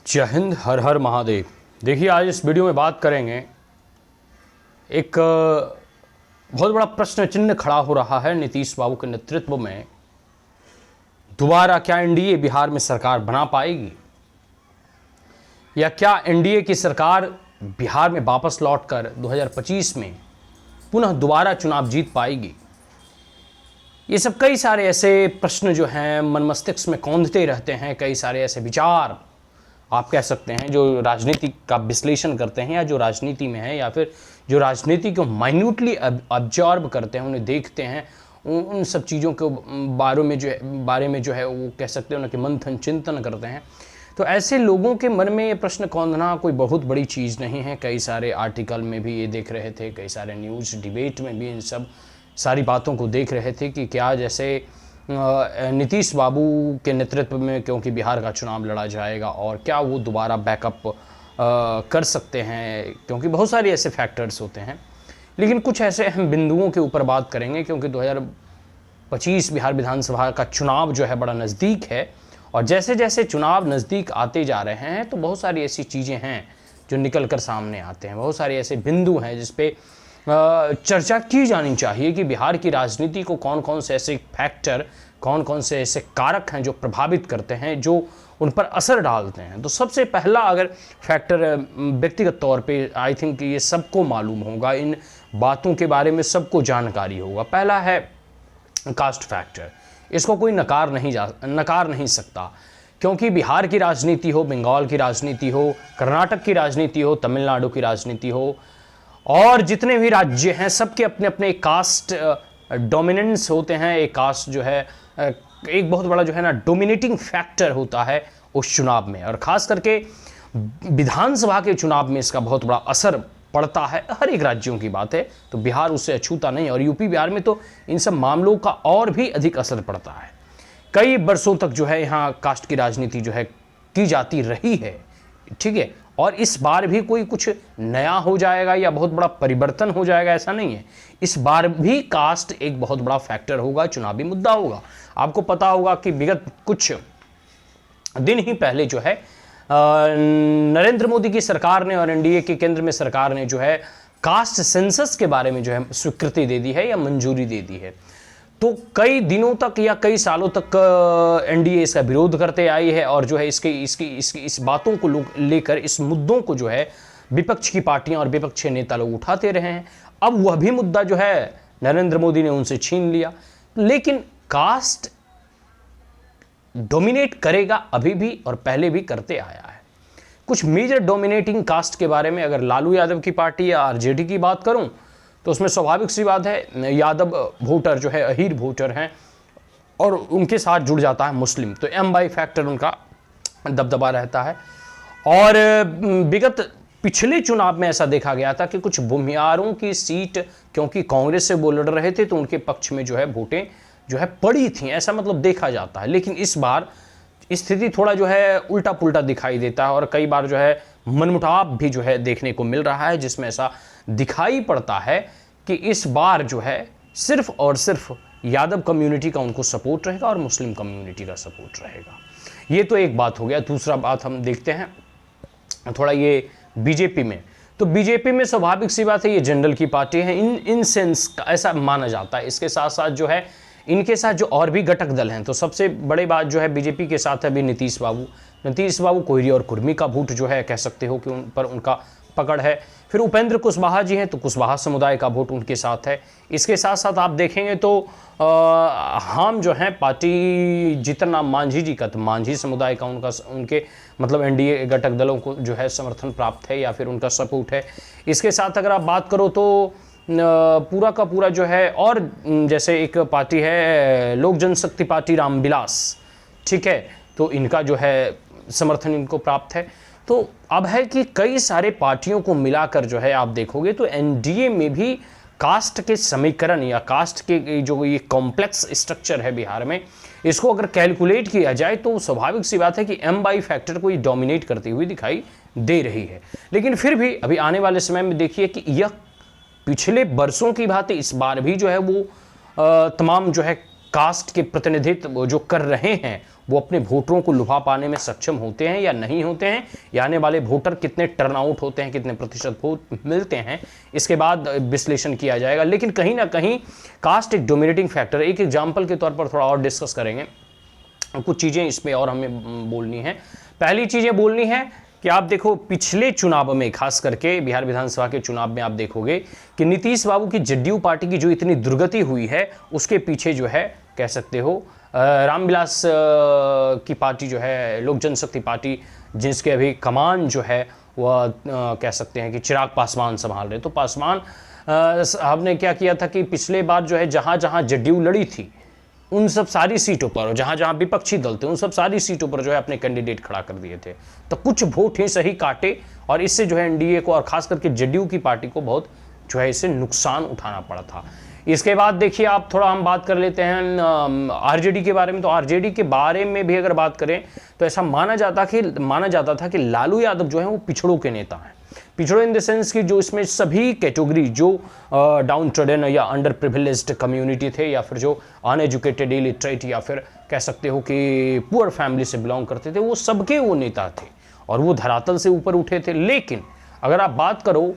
जय हिंद, हर हर महादेव। देखिए, आज इस वीडियो में बात करेंगे एक बहुत बड़ा प्रश्न चिन्ह खड़ा हो रहा है नीतीश बाबू के नेतृत्व में। दोबारा क्या एनडीए बिहार में सरकार बना पाएगी, या क्या एनडीए की सरकार बिहार में वापस लौटकर 2025 में पुनः दोबारा चुनाव जीत पाएगी। ये सब कई सारे ऐसे प्रश्न जो हैं मन मस्तिष्क में कौंधते रहते हैं। कई सारे ऐसे विचार आप कह सकते हैं जो राजनीति का विश्लेषण करते हैं, या जो राजनीति में है, या फिर जो राजनीति को माइन्यूटली ऑब्जर्व करते हैं, उन्हें देखते हैं, उन सब चीज़ों के बारे में जो है वो कह सकते हैं उनके मंथन चिंतन करते हैं। तो ऐसे लोगों के मन में ये प्रश्न कौंधना कोई बहुत बड़ी चीज़ नहीं है। कई सारे आर्टिकल में भी ये देख रहे थे, कई सारे न्यूज़ डिबेट में भी इन सब सारी बातों को देख रहे थे कि क्या जैसे नीतीश बाबू के नेतृत्व में क्योंकि बिहार का चुनाव लड़ा जाएगा, और क्या वो दोबारा बैकअप कर सकते हैं, क्योंकि बहुत सारे ऐसे फैक्टर्स होते हैं। लेकिन कुछ ऐसे अहम बिंदुओं के ऊपर बात करेंगे, क्योंकि 2025 बिहार विधानसभा का चुनाव जो है बड़ा नज़दीक है, और जैसे जैसे चुनाव नज़दीक आते जा रहे हैं तो बहुत सारी ऐसी चीज़ें हैं जो निकल कर सामने आते हैं। बहुत सारे ऐसे बिंदु हैं जिस पे चर्चा की जानी चाहिए कि बिहार की राजनीति को कौन कौन से ऐसे फैक्टर, कौन कौन से ऐसे कारक हैं जो प्रभावित करते हैं, जो उन पर असर डालते हैं। तो सबसे पहला अगर फैक्टर व्यक्तिगत तौर पे आई थिंक ये सबको मालूम होगा, इन बातों के बारे में सबको जानकारी होगा। पहला है कास्ट फैक्टर। इसको कोई नकार नहीं सकता, क्योंकि बिहार की राजनीति हो, बंगाल की राजनीति हो, कर्नाटक की राजनीति हो, तमिलनाडु की राजनीति हो, और जितने भी राज्य हैं सबके अपने अपने कास्ट डोमिनेंस होते हैं। एक कास्ट जो है एक बहुत बड़ा जो है ना डोमिनेटिंग फैक्टर होता है उस चुनाव में, और ख़ास करके विधानसभा के चुनाव में इसका बहुत बड़ा असर पड़ता है। हर एक राज्यों की बात है, तो बिहार उससे अछूता नहीं, और यूपी बिहार में तो इन सब मामलों का और भी अधिक असर पड़ता है। कई वर्षों तक जो है यहाँ कास्ट की राजनीति जो है की जाती रही है, ठीक है। और इस बार भी कोई कुछ नया हो जाएगा या बहुत बड़ा परिवर्तन हो जाएगा ऐसा नहीं है। इस बार भी कास्ट एक बहुत बड़ा फैक्टर होगा, चुनावी मुद्दा होगा। आपको पता होगा कि विगत कुछ दिन ही पहले जो है नरेंद्र मोदी की सरकार ने और एनडीए की केंद्र में सरकार ने जो है कास्ट सेंसस के बारे में जो है स्वीकृति दे दी है या मंजूरी दे दी है। तो कई दिनों तक या कई सालों तक एनडीए इसका विरोध करते आई है, और जो है इस बातों को लेकर, इस मुद्दों को जो है विपक्ष की पार्टियां और विपक्षी नेता लोग उठाते रहे हैं। अब वह भी मुद्दा जो है नरेंद्र मोदी ने उनसे छीन लिया। लेकिन कास्ट डोमिनेट करेगा अभी भी, और पहले भी करते आया है। कुछ मेजर डोमिनेटिंग कास्ट के बारे में अगर लालू यादव की पार्टी या आरजेडी की बात करूं, तो उसमें स्वाभाविक सी बात है, यादव वोटर जो है अहीर वोटर हैं, और उनके साथ जुड़ जाता है मुस्लिम, तो एम/बाई फैक्टर उनका दबदबा रहता है। और विगत पिछले चुनाव में ऐसा देखा गया था कि कुछ भूमियारों की सीट क्योंकि कांग्रेस से वो लड़ रहे थे, तो उनके पक्ष में जो है वोटें जो है पड़ी थी, ऐसा मतलब देखा जाता है। लेकिन इस बार स्थिति थोड़ा जो है उल्टा पुल्टा दिखाई देता है, और कई बार जो है मनमुटाव भी जो है देखने को मिल रहा है, जिसमें ऐसा दिखाई पड़ता है कि इस बार जो है सिर्फ और सिर्फ यादव कम्युनिटी का उनको सपोर्ट रहेगा और मुस्लिम कम्युनिटी का सपोर्ट रहेगा। ये तो एक बात हो गया। दूसरा बात हम देखते हैं थोड़ा ये बीजेपी में। तो बीजेपी में स्वाभाविक सी बात है, ये जनरल की पार्टी है, इन सेंस ऐसा माना जाता है। इसके साथ साथ जो है इनके साथ जो और भी घटक दल हैं, तो सबसे बड़ी बात जो है बीजेपी के साथ है अभी नीतीश बाबू कोयरी और कुर्मी का वोट जो है कह सकते हो कि उन पर उनका पकड़ है। फिर उपेंद्र कुशवाहा जी हैं, तो कुशवाहा समुदाय का वोट उनके साथ है। इसके साथ साथ आप देखेंगे तो हम जो हैं पार्टी जितना मांझी जी का, तो मांझी समुदाय का उनके मतलब एनडीए घटक दलों को जो है समर्थन प्राप्त है या फिर उनका सपोर्ट है। इसके साथ अगर आप बात करो तो पूरा का पूरा जो है, और जैसे एक पार्टी है लोक जनशक्ति पार्टी रामविलास, ठीक है, तो इनका जो है समर्थन इनको प्राप्त है। तो अब है कि कई सारे पार्टियों को मिलाकर जो है आप देखोगे तो एनडीए में भी कास्ट के समीकरण या कास्ट के जो ये कॉम्प्लेक्स स्ट्रक्चर है बिहार में, इसको अगर कैलकुलेट किया जाए तो स्वाभाविक सी बात है कि एम/बाई फैक्टर को ये डोमिनेट करती हुई दिखाई दे रही है। लेकिन फिर भी अभी आने वाले समय में देखिए कि यह पिछले वर्षों की बात है, इस बार भी जो है वो तमाम जो है कास्ट के प्रतिनिधित्व जो कर रहे हैं वो अपने वोटरों को लुभा पाने में सक्षम होते हैं या नहीं होते हैं, या आने वाले वोटर कितने टर्नआउट होते हैं, कितने प्रतिशत वोट मिलते हैं, इसके बाद विश्लेषण किया जाएगा। लेकिन कहीं ना कहीं कास्ट एक डोमिनेटिंग फैक्टर। एक एग्जाम्पल के तौर पर थोड़ा और डिस्कस करेंगे, कुछ चीज़ें इसमें और हमें बोलनी है। पहली चीज़ें बोलनी है कि आप देखो पिछले चुनाव में, खास करके बिहार विधानसभा के चुनाव में आप देखोगे कि नीतीश बाबू की जदयू पार्टी की जो इतनी दुर्गति हुई है उसके पीछे जो है कह सकते हो रामविलास की पार्टी जो है, लोक जनशक्ति पार्टी, जिसके अभी कमान जो है वह कह सकते हैं कि चिराग पासवान संभाल रहे। तो पासवान साहब ने क्या किया था कि पिछले बार जो है जहाँ जहाँ जदयू लड़ी थी उन सब सारी सीटों पर, और जहाँ जहाँ विपक्षी दल थे उन सब सारी सीटों पर जो है अपने कैंडिडेट खड़ा कर दिए थे। तो कुछ वोट ही सही काटे और इससे जो है एनडीए को और खास करके जदयू की पार्टी को बहुत जो है इससे नुकसान उठाना पड़ा था। इसके बाद देखिए आप थोड़ा हम बात कर लेते हैं आरजेडी के बारे में। तो आरजेडी के बारे में भी अगर बात करें तो ऐसा माना जाता था कि लालू यादव जो है वो पिछड़ों के नेता हैं। पिछड़ों इन द सेंस कि जो इसमें सभी कैटेगरी जो डाउन ट्रेडन या अंडर प्रिविलेज्ड कम्युनिटी थे, या फिर जो अनएजुकेटेड, इलिटरेट, या फिर कह सकते हो कि पुअर फैमिली से बिलोंग करते थे, वो सबके वो नेता थे और वो धरातल से ऊपर उठे थे। लेकिन अगर आप बात करो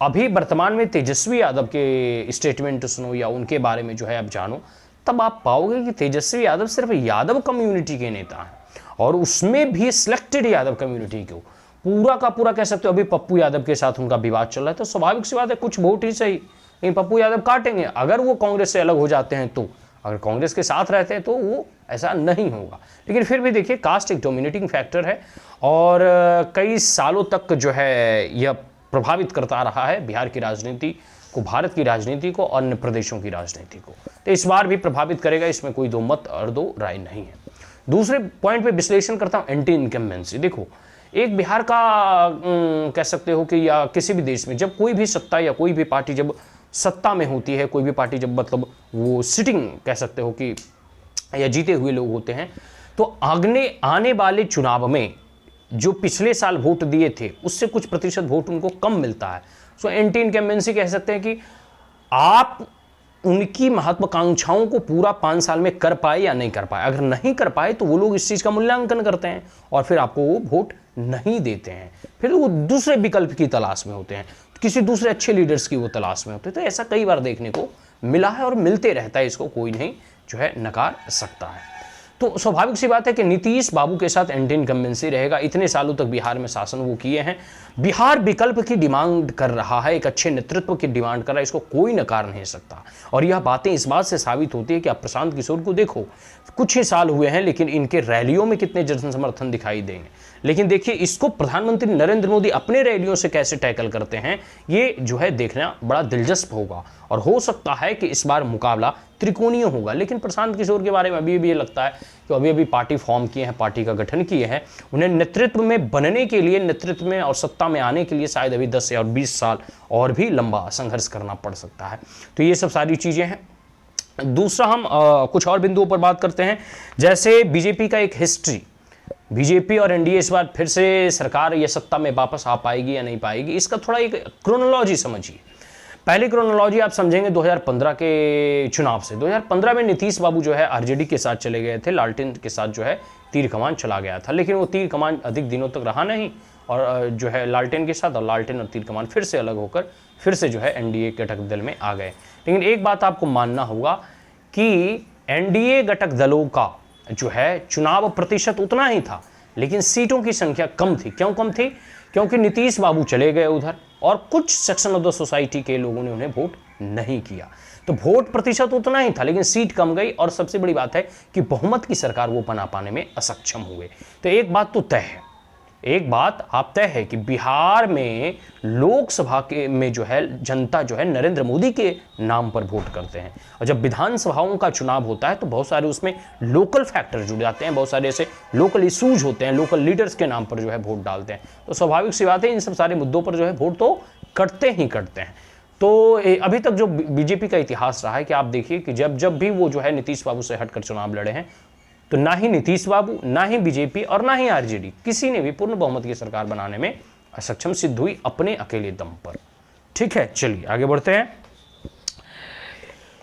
अभी वर्तमान में तेजस्वी यादव के स्टेटमेंट सुनो या उनके बारे में जो है आप जानो, तब आप पाओगे कि तेजस्वी यादव सिर्फ यादव कम्युनिटी के नेता हैं और उसमें भी सिलेक्टेड यादव कम्युनिटी को पूरा का पूरा कह सकते हो। अभी पप्पू यादव के साथ उनका विवाद चल रहा है, तो स्वाभाविक सी बात है कुछ वोट ही सही, लेकिन पप्पू यादव काटेंगे। अगर वो कांग्रेस से अलग हो जाते हैं तो, अगर कांग्रेस के साथ रहते हैं तो वो ऐसा नहीं होगा। लेकिन फिर भी देखिए कास्ट एक डोमिनेटिंग फैक्टर है और कई सालों तक जो है यह प्रभावित करता रहा है बिहार की राजनीति को, भारत की राजनीति को, अन्य प्रदेशों की राजनीति को। तो इस बार भी प्रभावित करेगा, इसमें कोई दो मत और दो राय नहीं है। दूसरे पॉइंट पे विश्लेषण करता हूँ, एंटी इनकम्बेंसी। देखो एक बिहार का कह सकते हो कि या किसी भी देश में जब कोई भी सत्ता या कोई भी पार्टी जब सत्ता में होती है, कोई भी पार्टी जब मतलब वो सिटिंग कह सकते हो कि या जीते हुए लोग होते हैं, तो आने वाले चुनाव में जो पिछले साल वोट दिए थे उससे कुछ प्रतिशत वोट उनको कम मिलता है। सो एंटी इनकम्बेंसी कह सकते हैं कि आप उनकी महत्वाकांक्षाओं को पूरा 5 साल में कर पाए या नहीं कर पाए। अगर नहीं कर पाए तो वो लोग इस चीज़ का मूल्यांकन करते हैं और फिर आपको वो वोट नहीं देते हैं, फिर वो दूसरे विकल्प की तलाश में होते हैं, किसी दूसरे अच्छे लीडर्स की वो तलाश में होते हैं। तो ऐसा कई बार देखने को मिला है और मिलते रहता है, इसको कोई नहीं जो है नकार सकता है। तो स्वाभाविक सी बात है कि नीतीश बाबू के साथ एंटी इनकम्बेंसी रहेगा। इतने सालों तक बिहार में शासन वो किए हैं, बिहार विकल्प की डिमांड कर रहा है, एक अच्छे नेतृत्व की डिमांड कर रहा है, इसको कोई नकार नहीं सकता। और यह बातें इस बात से साबित होती है कि आप प्रशांत किशोर को देखो, कुछ ही साल हुए हैं लेकिन इनके रैलियों में कितने जन समर्थन दिखाई देंगे। लेकिन देखिए इसको प्रधानमंत्री नरेंद्र मोदी अपने रैलियों से कैसे टैकल करते हैं, ये जो है देखना बड़ा दिलचस्प होगा। और हो सकता है कि इस बार मुकाबला त्रिकोणीय होगा। लेकिन प्रशांत किशोर के बारे में अभी भी ये लगता है कि अभी पार्टी फॉर्म किए हैं, पार्टी का गठन किए हैं, उन्हें नेतृत्व में बनने के लिए, नेतृत्व में और सत्ता में आने के लिए शायद अभी 10 या 20 साल और भी लंबा संघर्ष करना पड़ सकता है। तो ये सब सारी चीज़ें हैं। दूसरा हम कुछ और बिंदुओं पर बात करते हैं, जैसे बीजेपी का एक हिस्ट्री। बीजेपी और एनडीए इस बार फिर से सरकार या सत्ता में वापस आ पाएगी या नहीं पाएगी, इसका थोड़ा एक क्रोनोलॉजी समझिए। पहली क्रोनोलॉजी आप समझेंगे 2015 के चुनाव से। 2015 में नीतीश बाबू जो है आरजेडी के साथ चले गए थे, लालटेन के साथ जो है तीर कमान चला गया था, लेकिन वो तीर कमान अधिक दिनों तक रहा नहीं और जो है लालटेन के साथ, और लालटेन और तीर कमान फिर से अलग होकर फिर से जो है एनडीए घटक दल में आ गए। लेकिन एक बात आपको मानना होगा कि एनडीए घटक दलों का जो है चुनाव प्रतिशत उतना ही था, लेकिन सीटों की संख्या कम थी। क्यों कम थी? क्योंकि नीतीश बाबू चले गए उधर और कुछ सेक्शन ऑफ द सोसाइटी के लोगों ने उन्हें वोट नहीं किया। तो वोट प्रतिशत उतना ही था लेकिन सीट कम गई, और सबसे बड़ी बात है कि बहुमत की सरकार वो बना पाने में असक्षम हुए। तो एक बात तो तय है, एक बात आप तय है कि बिहार में लोकसभा के में जो है जनता जो है नरेंद्र मोदी के नाम पर वोट करते हैं, और जब विधानसभाओं का चुनाव होता है तो बहुत सारे उसमें लोकल फैक्टर जुड़ जाते हैं, बहुत सारे ऐसे लोकल इशूज होते हैं, लोकल लीडर्स के नाम पर जो है वोट डालते हैं। तो स्वाभाविक सी बात है इन सब सारे मुद्दों पर जो है वोट तो कटते ही कटते हैं। तो अभी तक जो बीजेपी का इतिहास रहा है कि आप देखिए कि जब भी वो जो है नीतीश बाबू से हटकर चुनाव लड़े हैं, तो ना ही नीतीश बाबू, ना ही बीजेपी और ना ही आरजेडी किसी ने भी पूर्ण बहुमत की सरकार बनाने में असक्षम सिद्ध हुई अपने अकेले दम पर। ठीक है, चलिए आगे बढ़ते हैं।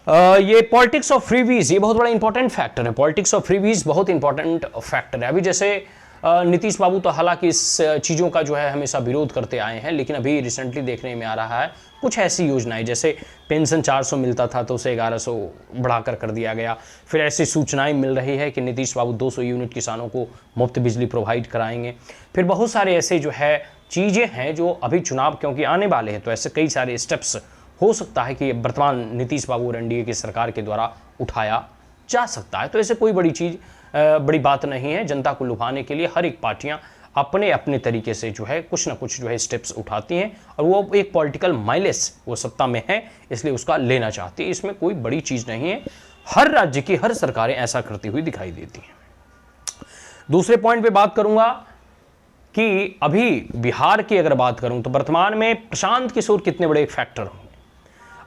ये पॉलिटिक्स ऑफ फ्रीबीज, ये बहुत बड़ा इंपॉर्टेंट फैक्टर है। पॉलिटिक्स ऑफ फ्रीबीज बहुत इंपॉर्टेंट फैक्टर है। अभी जैसे नीतीश बाबू तो हालांकि इस चीज़ों का जो है हमेशा विरोध करते आए हैं, लेकिन अभी रिसेंटली देखने में आ रहा है कुछ ऐसी योजनाएं, जैसे पेंशन 400 मिलता था तो उसे 1100 बढ़ाकर कर दिया गया। फिर ऐसी सूचनाएं मिल रही है कि नीतीश बाबू 200 यूनिट किसानों को मुफ्त बिजली प्रोवाइड कराएंगे। फिर बहुत सारे ऐसे जो है चीज़ें हैं जो अभी चुनाव क्योंकि आने वाले हैं, तो ऐसे कई सारे स्टेप्स हो सकता है कि वर्तमान नीतीश बाबू और एनडीए की सरकार के द्वारा उठाया जा सकता है। तो ऐसे कोई बड़ी चीज़ बड़ी बात नहीं है। जनता को लुभाने के लिए हर एक पार्टियां अपने अपने तरीके से जो है कुछ ना कुछ जो है स्टेप्स उठाती हैं, और वो एक पॉलिटिकल माइलेज वो सत्ता में है इसलिए उसका लेना चाहती है। इसमें कोई बड़ी चीज़ नहीं है। हर राज्य की हर सरकारें ऐसा करती हुई दिखाई देती हैं। दूसरे पॉइंट पे बात करूंगा कि अभी बिहार की अगर बात करूं तो वर्तमान में प्रशांत किशोर कितने बड़े एक फैक्टर होंगे।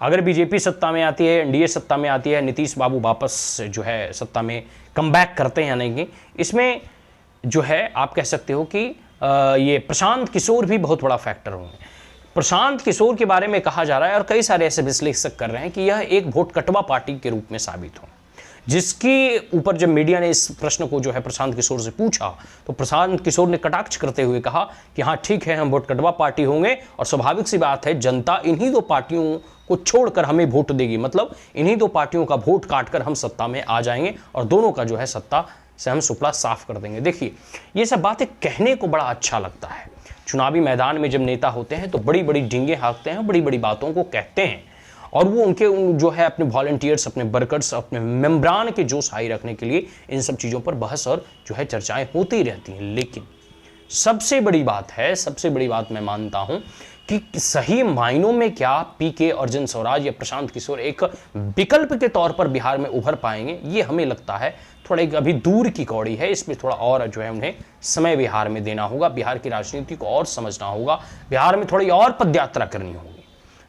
अगर बीजेपी सत्ता में आती है, एनडीए सत्ता में आती है, नीतीश बाबू वापस जो है सत्ता में कमबैक करते हैं या नहीं, इसमें जो है आप कह सकते हो कि ये प्रशांत किशोर भी बहुत बड़ा फैक्टर होंगे। प्रशांत किशोर के बारे में कहा जा रहा है और कई सारे ऐसे विश्लेषक कर रहे हैं कि यह एक वोट कटवा पार्टी के रूप में साबित हो, जिसके ऊपर जब मीडिया ने इस प्रश्न को जो है प्रशांत किशोर से पूछा तो प्रशांत किशोर ने कटाक्ष करते हुए कहा कि हाँ ठीक है, हम वोट कटवा पार्टी होंगे और स्वाभाविक सी बात है जनता इन्हीं दो पार्टियों को छोड़कर हमें वोट देगी, मतलब इन्हीं दो पार्टियों का वोट काटकर हम सत्ता में आ जाएंगे और दोनों का जो है सत्ता से हम सुपड़ा साफ कर देंगे। देखिए ये सब बातें कहने को बड़ा अच्छा लगता है। चुनावी मैदान में जब नेता होते हैं तो बड़ी बड़ी डींगे हाँकते हैं, बड़ी बड़ी बातों को कहते हैं, और वो उनके जो है अपने वॉलंटियर्स, अपने वर्कर्स, अपने मेम्बरान के जोश हाई रखने के लिए इन सब चीज़ों पर बहस और जो है चर्चाएं होती रहती हैं। लेकिन सबसे बड़ी बात है, सबसे बड़ी बात मैं मानता हूं कि सही मायनों में क्या पीके, अर्जुन स्वराज या प्रशांत किशोर एक विकल्प के तौर पर बिहार में उभर पाएंगे, ये हमें लगता है थोड़ा एक अभी दूर की कौड़ी है। इसमें थोड़ा और जो है उन्हें समय बिहार में देना होगा, बिहार की राजनीति को और समझना होगा, बिहार में थोड़ी और पदयात्रा करनी होगी।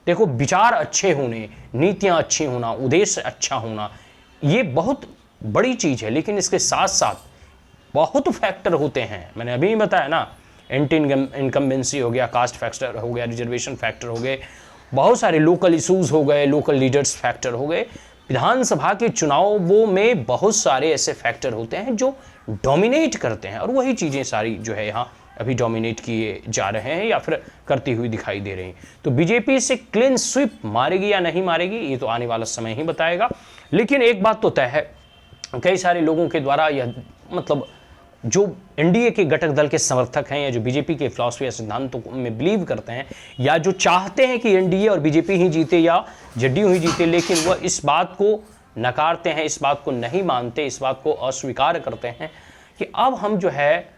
देखो विचार अच्छे होने, नीतियां अच्छी होना, उद्देश्य अच्छा होना, ये बहुत बड़ी चीज है, लेकिन इसके साथ साथ बहुत फैक्टर होते हैं। मैंने अभी ही बताया ना, एंटी इनकम्बेंसी हो गया, कास्ट फैक्टर हो गया, रिजर्वेशन फैक्टर हो गए, बहुत सारे लोकल इशूज हो गए, लोकल लीडर्स फैक्टर हो गए। विधानसभा के चुनावों में बहुत सारे ऐसे फैक्टर होते हैं जो डोमिनेट करते हैं, और वही चीज़ें सारी जो है यहाँ अभी डोमिनेट किए जा रहे हैं या फिर करती हुई दिखाई दे रही हैं। तो बीजेपी से क्लीन स्वीप मारेगी या नहीं मारेगी ये तो आने वाला समय ही बताएगा। लेकिन एक बात तो तय है, कई सारे लोगों के द्वारा यह मतलब जो एनडीए के घटक दल के समर्थक हैं या जो बीजेपी के फिलॉसफी या सिद्धांतों में बिलीव करते हैं या जो चाहते हैं कि एनडीए और बीजेपी ही जीते या जेडीयू ही जीते, लेकिन वह इस बात को नकारते हैं, इस बात को नहीं मानते, इस बात को अस्वीकार करते हैं कि अब हम जो है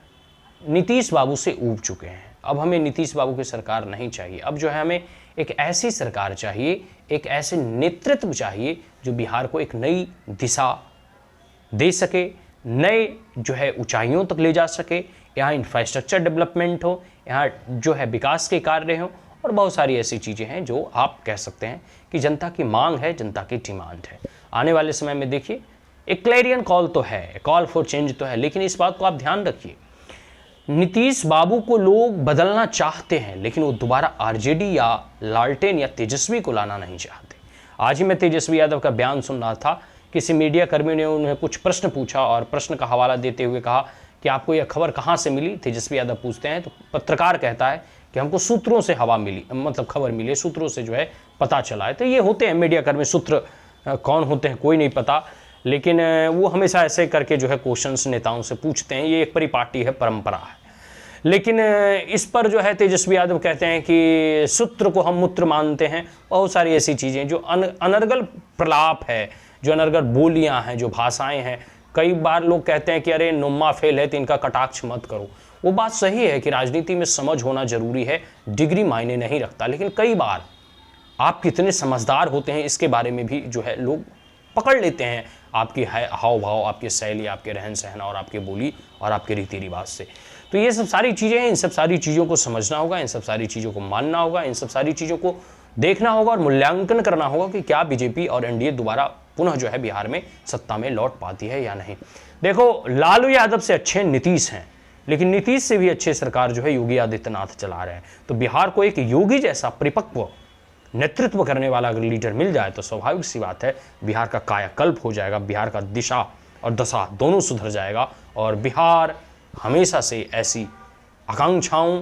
नीतीश बाबू से ऊब चुके हैं, अब हमें नीतीश बाबू की सरकार नहीं चाहिए। अब जो है हमें एक ऐसी सरकार चाहिए, एक ऐसे नेतृत्व चाहिए जो बिहार को एक नई दिशा दे सके, नए जो है ऊंचाइयों तक ले जा सके, यहाँ इंफ्रास्ट्रक्चर डेवलपमेंट हो, यहाँ जो है विकास के कार्य हो, और बहुत सारी ऐसी चीज़ें हैं जो आप कह सकते हैं कि जनता की मांग है, जनता की डिमांड है। आने वाले समय में देखिए एक क्लैरियन कॉल तो है, कॉल फॉर चेंज तो है, लेकिन इस बात को आप ध्यान रखिए, नीतीश बाबू को लोग बदलना चाहते हैं लेकिन वो दोबारा आरजेडी या लालटेन या तेजस्वी को लाना नहीं चाहते। आज ही मैं तेजस्वी यादव का बयान सुन रहा था, किसी मीडिया कर्मी ने उन्हें कुछ प्रश्न पूछा और प्रश्न का हवाला देते हुए कहा कि आपको यह खबर कहाँ से मिली। तेजस्वी यादव पूछते हैं तो पत्रकार कहता है कि हमको सूत्रों से हवा मिली, मतलब खबर मिली, सूत्रों से जो है पता चला है। तो ये होते हैं मीडिया कर्मी, सूत्र कौन होते हैं कोई नहीं पता, लेकिन वो हमेशा ऐसे करके जो है क्वेश्चंस नेताओं से पूछते हैं, ये एक परिपाटी है, परंपरा है। लेकिन इस पर जो है तेजस्वी यादव कहते हैं कि सूत्र को हम मूत्र मानते हैं। बहुत सारी ऐसी चीज़ें जो अनर्गल प्रलाप है, जो अनर्गल बोलियां हैं, जो भाषाएं हैं। कई बार लोग कहते हैं कि अरे नुम्मा फेल है तो इनका कटाक्ष मत करो। वो बात सही है कि राजनीति में समझ होना जरूरी है, डिग्री मायने नहीं रखता, लेकिन कई बार आप कितने समझदार होते हैं इसके बारे में भी जो है लोग पकड़ लेते हैं, आपकी हाव भाव, आपकी शैली, आपके रहन सहन और आपके बोली और आपके रीति रिवाज से। तो ये सब सारी चीज़ें हैं, इन सब सारी चीज़ों को समझना होगा, इन सब सारी चीज़ों को मानना होगा, इन सब सारी चीज़ों को देखना होगा और मूल्यांकन करना होगा कि क्या बीजेपी और एनडीए दोबारा पुनः जो है बिहार में सत्ता में लौट पाती है या नहीं। देखो लालू यादव से अच्छे नीतीश हैं, लेकिन नीतीश से भी अच्छे सरकार जो है योगी आदित्यनाथ चला रहे हैं। तो बिहार को एक योगी जैसा परिपक्व नेतृत्व करने वाला अगर लीडर मिल जाए तो स्वाभाविक सी बात है बिहार का कायाकल्प हो जाएगा, बिहार का दिशा और दशा दोनों सुधर जाएगा। और बिहार हमेशा से ऐसी आकांक्षाओं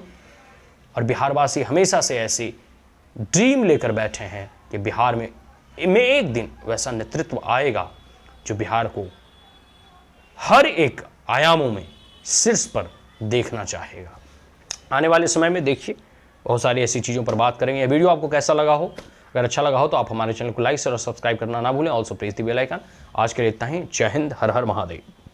और बिहारवासी हमेशा से ऐसे ड्रीम लेकर बैठे हैं कि बिहार में एक दिन वैसा नेतृत्व आएगा जो बिहार को हर एक आयामों में शीर्ष पर देखना चाहेगा। आने वाले समय में देखिए बहुत सारी ऐसी चीज़ों पर बात करेंगे। यह वीडियो आपको कैसा लगा हो? अगर अच्छा लगा हो तो आप हमारे चैनल को लाइक और सब्सक्राइब करना ना भूलें। Also press the bell icon. आज के लिए इतना ही। जय हिंद, हर हर महादेव।